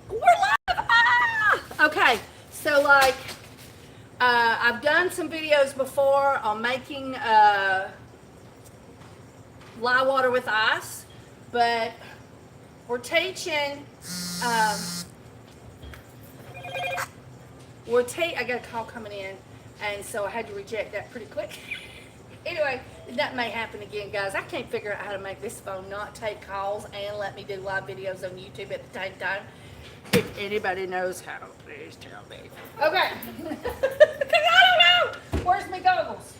We're live! Ah! Okay, so like, I've done some videos before on making lye water with ice, but we're teaching, um, I got a call coming in, and so I had to reject that pretty quick. Anyway, that may happen again, guys. I can't figure out how to make this phone not take calls and let me do live videos on YouTube at the same time. If anybody knows how, please tell me. Okay. Because I don't know. Where's my goggles?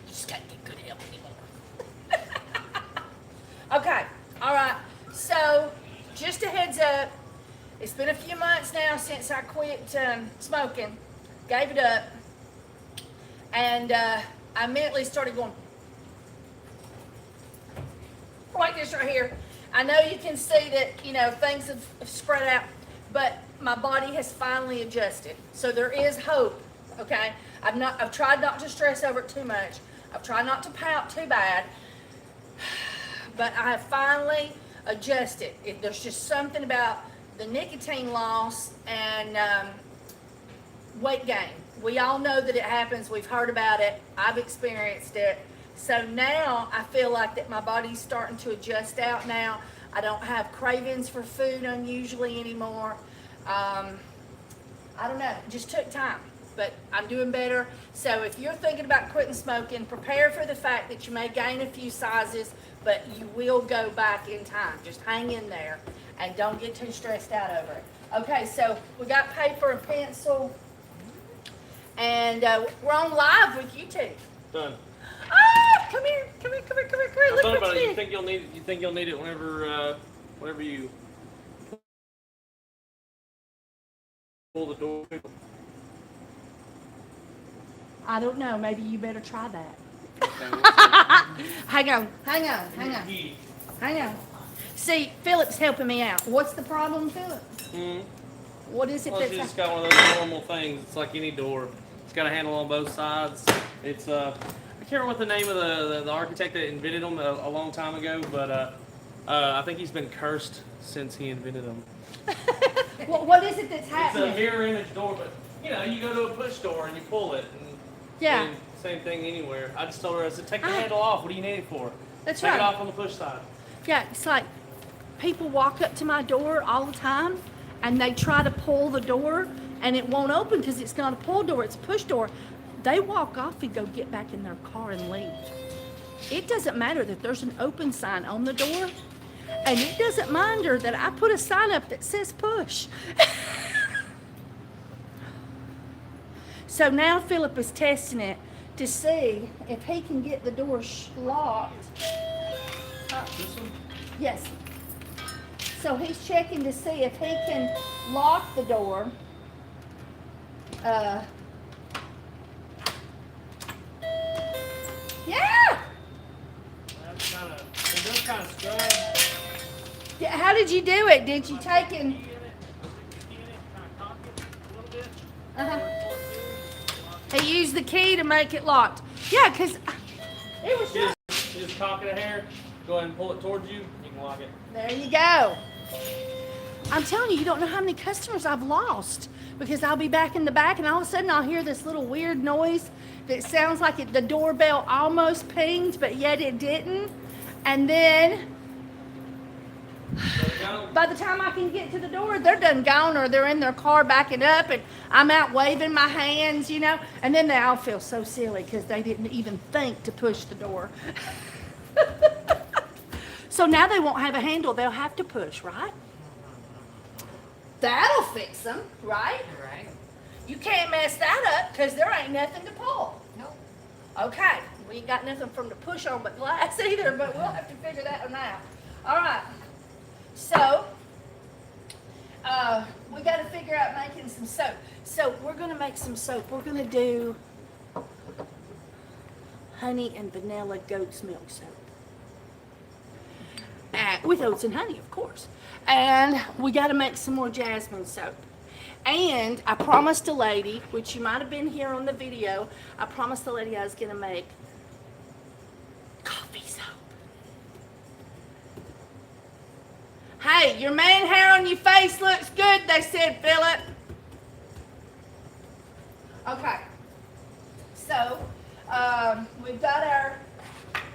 Just can't get good help anymore. Okay. All right. So, just a heads up. It's been a few months now since I quit smoking. Gave it up. And I immediately started going like this right here. I know you can see that, you know, things have spread out, but my body has finally adjusted. So there is hope, okay? I've tried not to stress over it too much. I've tried not to pout too bad, but I have finally adjusted. There's just something about the nicotine loss and weight gain. We all know that it happens. We've heard about it. I've experienced it. So now I feel like that my body's starting to adjust out now. I don't have cravings for food unusually anymore. I don't know. It just took time, but I'm doing better. So if you're thinking about quitting smoking, prepare for the fact that you may gain a few sizes, but you will go back in time. Just hang in there and don't get too stressed out over it. Okay, so we got paper and pencil. And we're on live with YouTube. Done. Ah, come here. I Look thought what about you it. did. You think you'll need it whenever you pull the door. I don't know. Maybe you better try that. Okay, Hang on. See, Philip's helping me out. What's the problem, Philip? What is it well, it's that's... just got one of those normal things. It's like any door. It's got a handle on both sides. It's I can't remember what the name of the architect that invented them a long time ago, but I think he's been cursed since he invented them. what is it that's It's happening? a mirror image door, but you know, you go to a push door and you pull it. And, Yeah. and same thing anywhere. I just told her, I said, take the handle off. What do you need it for? That's Take right. it off on the push side. Yeah, it's like people walk up to my door all the time and they try to pull the door and it won't open because it's not a pull door, it's a push door. They walk off and go get back in their car and leave. It doesn't matter that there's an open sign on the door, and it doesn't matter that I put a sign up that says push. So now Philip is testing it to see if he can get the door locked. This one? Yes. So he's checking to see if he can lock the door. Yeah! That's it does kind of scrub. Yeah. How did you do it? Did you take and... Uh-huh. He used the key to make it locked. Yeah, because it was just... You just cock it a hair, go ahead and pull it towards you, you can lock it. There you go. I'm telling you, you don't know how many customers I've lost because I'll be back in the back and all of a sudden I'll hear this little weird noise that sounds like the doorbell almost pinged, but yet it didn't. And then by the time I can get to the door, they're done gone or they're in their car backing up and I'm out waving my hands, you know. And then they all feel so silly because they didn't even think to push the door. So now they won't have a handle, they'll have to push, right? That'll fix them, right? Right. You can't mess that up because there ain't nothing to pull. Nope. Okay, we ain't got nothing from the push on but glass either, but we'll have to figure that one out. All right, so we got to figure out making some soap. So we're going to make some soap. We're going to do honey and vanilla goat's milk soap. With oats and honey, of course. And we got to make some more jasmine soap. And I promised a lady, which you might have been here on the video, I promised the lady I was going to make coffee soap. Hey, your man hair on your face looks good, they said, Philip. Okay. So, we've got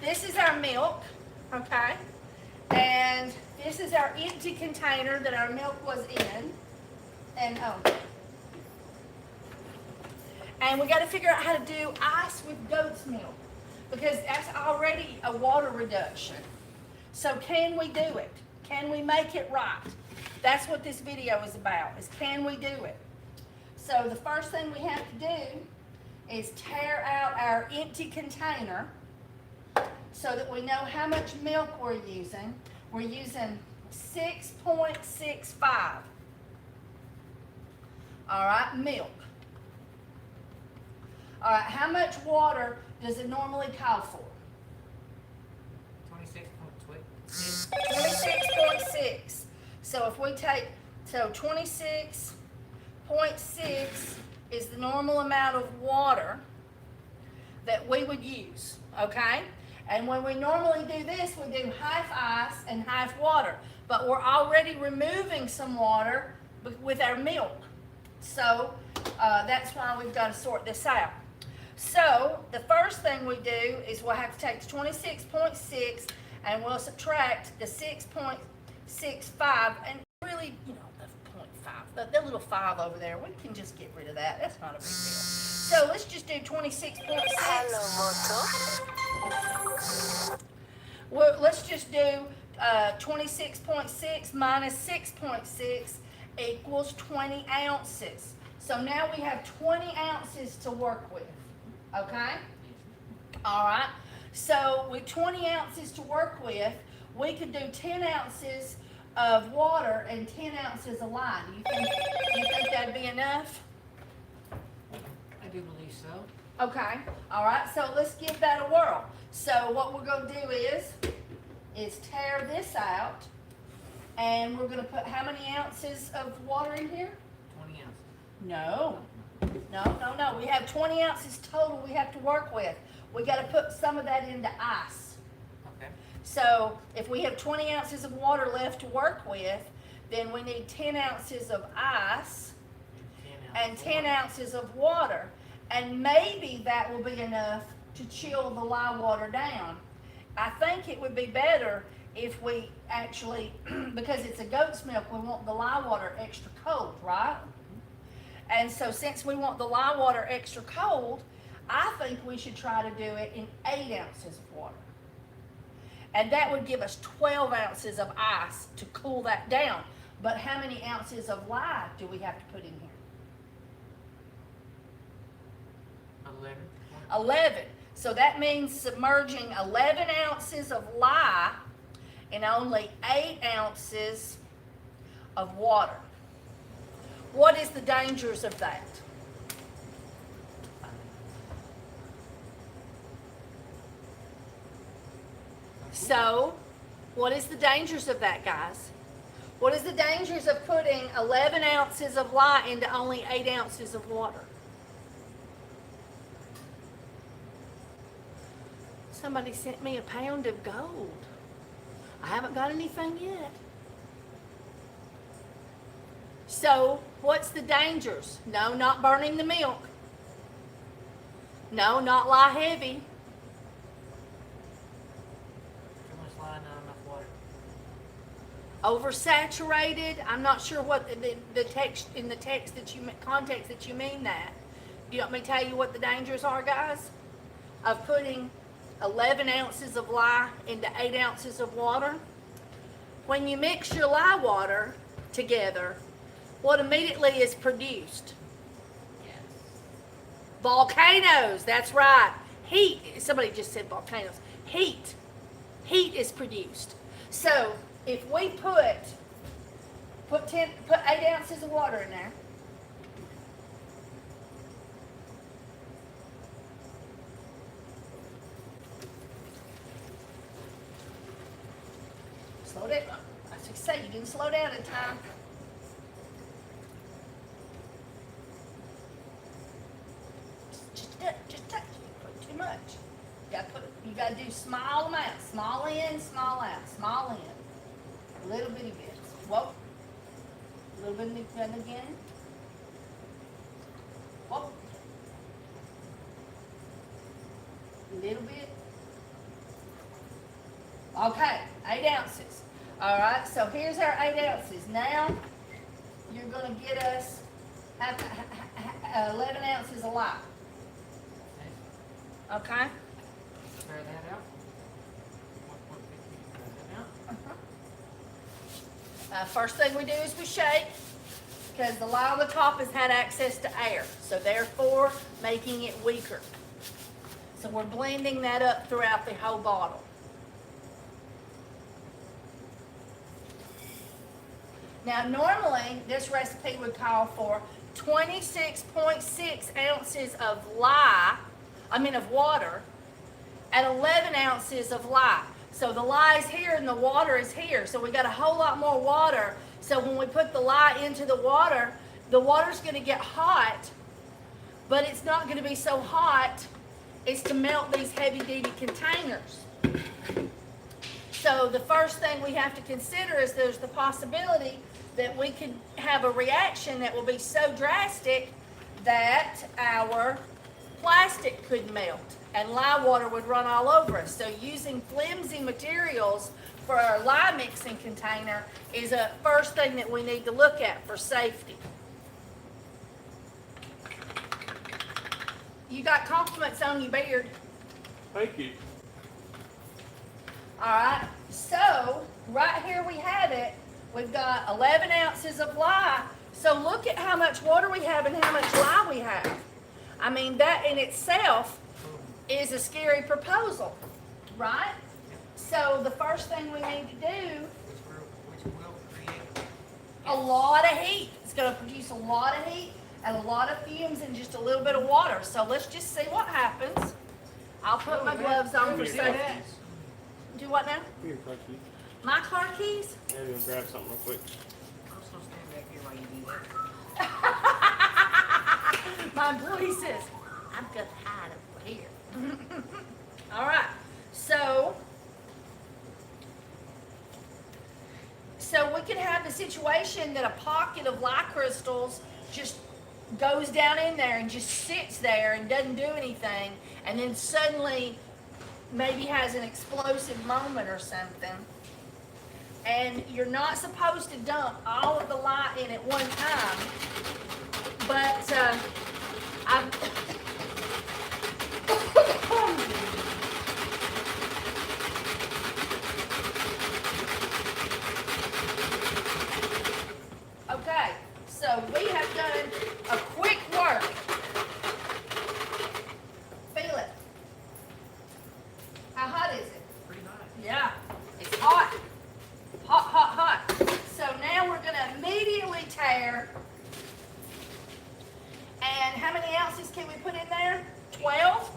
this is our milk, okay? And this is our empty container that our milk was in. And we got to figure out how to do ice with goat's milk because that's already a water reduction. So can we do it? Can we make it right? That's what this video is about, is can we do it? So the first thing we have to do is tear out our empty container so that we know how much milk we're using. We're using 6.65. All right, milk. All right, how much water does it normally call for? 26.6. 26.6. So if we take, 26.6 is the normal amount of water that we would use, okay? And when we normally do this, we do half ice and half water. But we're already removing some water with our milk. So that's why we've got to sort this out. So the first thing we do is we'll have to take the 26.6 and we'll subtract the 6.65 and really, you know, the 0.5, the little 5 over there, we can just get rid of that. That's not a big deal. So let's just do 26.6. Well, let's just do 26.6 minus 6.6 equals 20 ounces. So now we have 20 ounces to work with, okay? All right, so with 20 ounces to work with, we could do 10 ounces of water and 10 ounces of lye. Do you think that'd be enough? I do believe so. Okay, all right, so let's give that a whirl. So what we're gonna do is tear this out, and we're gonna put how many ounces of water in here? 20 ounces. No, we have 20 ounces total we have to work with. We gotta put some of that into ice. Okay. So if we have 20 ounces of water left to work with, then we need 10 ounces of ice and 10 ounces of water. And maybe that will be enough to chill the lye water down. I think it would be better if we actually, because it's a goat's milk, we want the lye water extra cold, right? And so since we want the lye water extra cold, I think we should try to do it in 8 ounces of water. And that would give us 12 ounces of ice to cool that down. But how many ounces of lye do we have to put in here? 11. So that means submerging 11 ounces of lye in only 8 ounces of water. What is the dangers of that? So, what is the dangers of that, guys? What is the dangers of putting 11 ounces of lye into only 8 ounces of water? Somebody sent me a pound of gold. I haven't got anything yet. So, what's the dangers? No, not burning the milk. No, not lye heavy. Too much lye, not enough water. Oversaturated. I'm not sure what the text in the text that you context that you mean that. Do you want me to tell you what the dangers are, guys, of putting 11 ounces of lye into 8 ounces of water? When you mix your lye water together, what immediately is produced? Yes. Volcanoes. That's right. Heat. Somebody just said volcanoes. Heat. Heat is produced. So if we put 8 ounces of water in there. Slow down. I should say you didn't slow down in time. Just touch. You put too much. You gotta do small amounts. Small in, small out. Small in. Little bitty bits. Whoa. A little bit in the beginning. Whoa. A little bit. Okay, 8 ounces. All right, so here's our 8 ounces. Now, you're gonna get us 11 ounces of lye. Okay? Spread that out. 1.50, spread that out. First thing we do is we shake, because the lye on the top has had access to air, so therefore making it weaker. So we're blending that up throughout the whole bottle. Now normally this recipe would call for 26.6 ounces of of water, and 11 ounces of lye. So the lye is here and the water is here. So we got a whole lot more water. So when we put the lye into the water's gonna get hot, but it's not gonna be so hot as to melt these heavy duty containers. So the first thing we have to consider is there's the possibility that we could have a reaction that will be so drastic that our plastic could melt and lye water would run all over us. So using flimsy materials for our lye mixing container is a first thing that we need to look at for safety. You got compliments on your beard. Thank you. All right, so right here we have it. We've got 11 ounces of lye. So look at how much water we have and how much lye we have. I mean, that in itself is a scary proposal, right? So the first thing we need to do, Which will create a lot of heat. It's going to produce a lot of heat and a lot of fumes and just a little bit of water. So let's just see what happens. I'll put my gloves on for safety. Do what now? Here, car keys. My car keys? Yeah, you'll grab something real quick. I'm just gonna stand back here while you do that. My employee says, I'm gonna hide over here. All right, so we could have the situation that a pocket of lye crystals just goes down in there and just sits there and doesn't do anything, and then suddenly maybe has an explosive moment or something. And you're not supposed to dump all of the lye in at one time, but okay, so we have done a quick work. Feel it. How hot is it? Pretty high. Yeah, it's hot. Hot, hot, hot. So now we're gonna immediately tear. And how many ounces can we put in there? 12?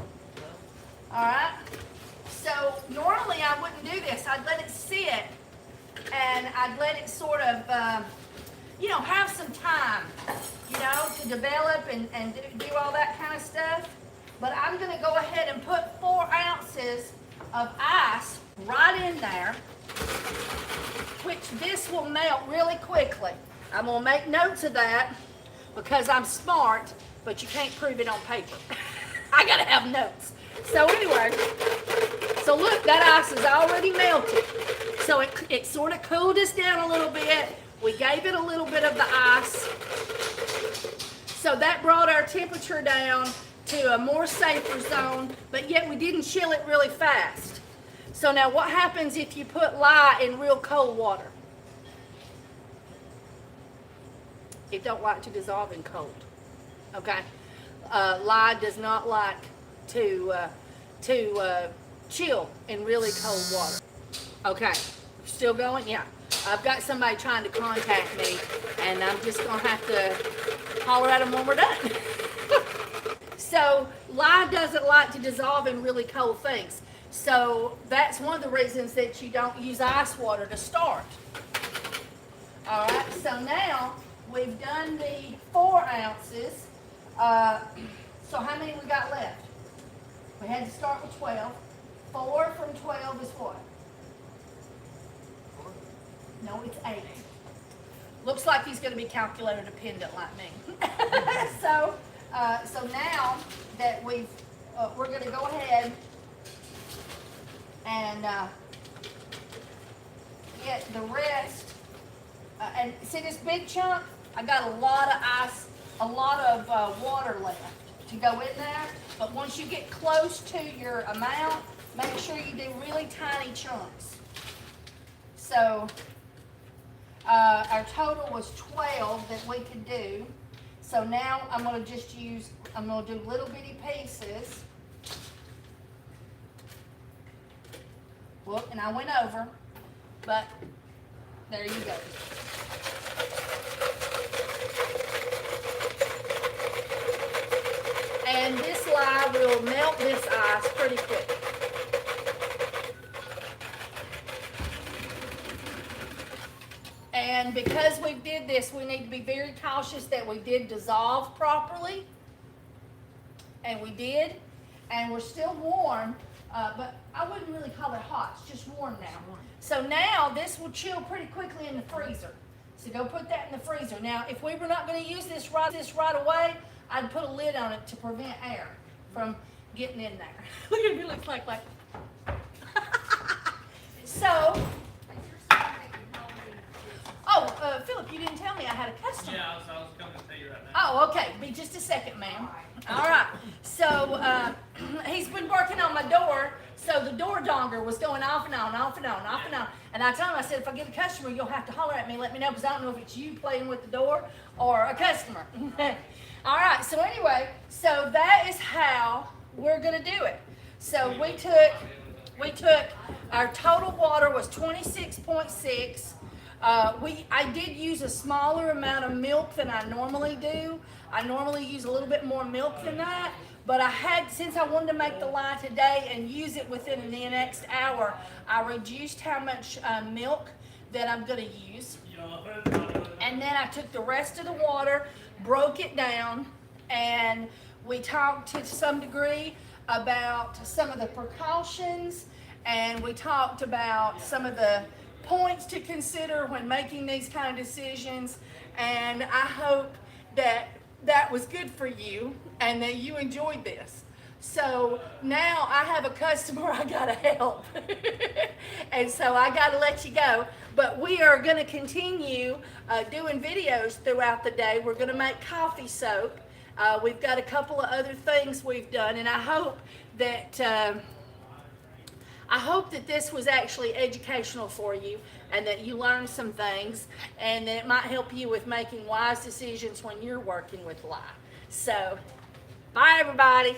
All right. So normally I wouldn't do this. I'd let it sit and I'd let it sort of, have some time, to develop and do all that kind of stuff. But I'm gonna go ahead and put 4 ounces of ice right in there, which this will melt really quickly. I'm gonna make notes of that because I'm smart, but you can't prove it on paper. I gotta have notes. So anyway, so look, that ice is already melted. So it sort of cooled us down a little bit. We gave it a little bit of the ice. So that brought our temperature down to a more safer zone, but yet we didn't chill it really fast. So now what happens if you put lye in real cold water? It don't like to dissolve in cold, okay? Lye does not like to chill in really cold water. Okay, still going? Yeah. I've got somebody trying to contact me, and I'm just gonna have to holler at them when we're done. So lye doesn't like to dissolve in really cold things. So that's one of the reasons that you don't use ice water to start. All right, so now we've done the 4 ounces. So how many we got left? We had to start with 12. 4 from 12 is what? No, it's 8. Looks like he's gonna be calculator dependent like me. So, so now that we're gonna go ahead and get the rest. And see this big chunk? I got a lot of ice, a lot of water left to go in there. But once you get close to your amount, make sure you do really tiny chunks. So our total was 12 that we could do. So now I'm gonna do little bitty pieces. Whoop, and I went over, but there you go. And this lye will melt this ice pretty quick. And because we did this, we need to be very cautious that we did dissolve properly. And we did. And we're still warm, but I wouldn't really call it hot. It's just warm now. So now this will chill pretty quickly in the freezer. So go put that in the freezer. Now, if we were not going to use this right away, I'd put a lid on it to prevent air from getting in there. Look at me, looks like. So, Philip, you didn't tell me I had a customer. Yeah, I was coming to tell you right now. Oh, okay. Be just a second, ma'am. All right. So he's been working on my door. So the door donger was going off and on, off and on, off and on. And I told him, I said, if I get a customer, you'll have to holler at me and let me know, because I don't know if it's you playing with the door or a customer. All right. So anyway, so that is how we're going to do it. So we took our total water was 26.6. I did use a smaller amount of milk than I normally do. I normally use a little bit more milk than that, but since I wanted to make the lye today and use it within the next hour, I reduced how much milk that I'm going to use. And then I took the rest of the water, broke it down, and we talked to some degree about some of the precautions, and we talked about some of the points to consider when making these kind of decisions. And I hope that was good for you and that you enjoyed this. So now I have a customer I gotta help. And so I gotta let you go. But we are gonna continue doing videos throughout the day. We're gonna make coffee soap. We've got a couple of other things we've done, and I hope that this was actually educational for you and that you learned some things and that it might help you with making wise decisions when you're working with lye. So, bye everybody.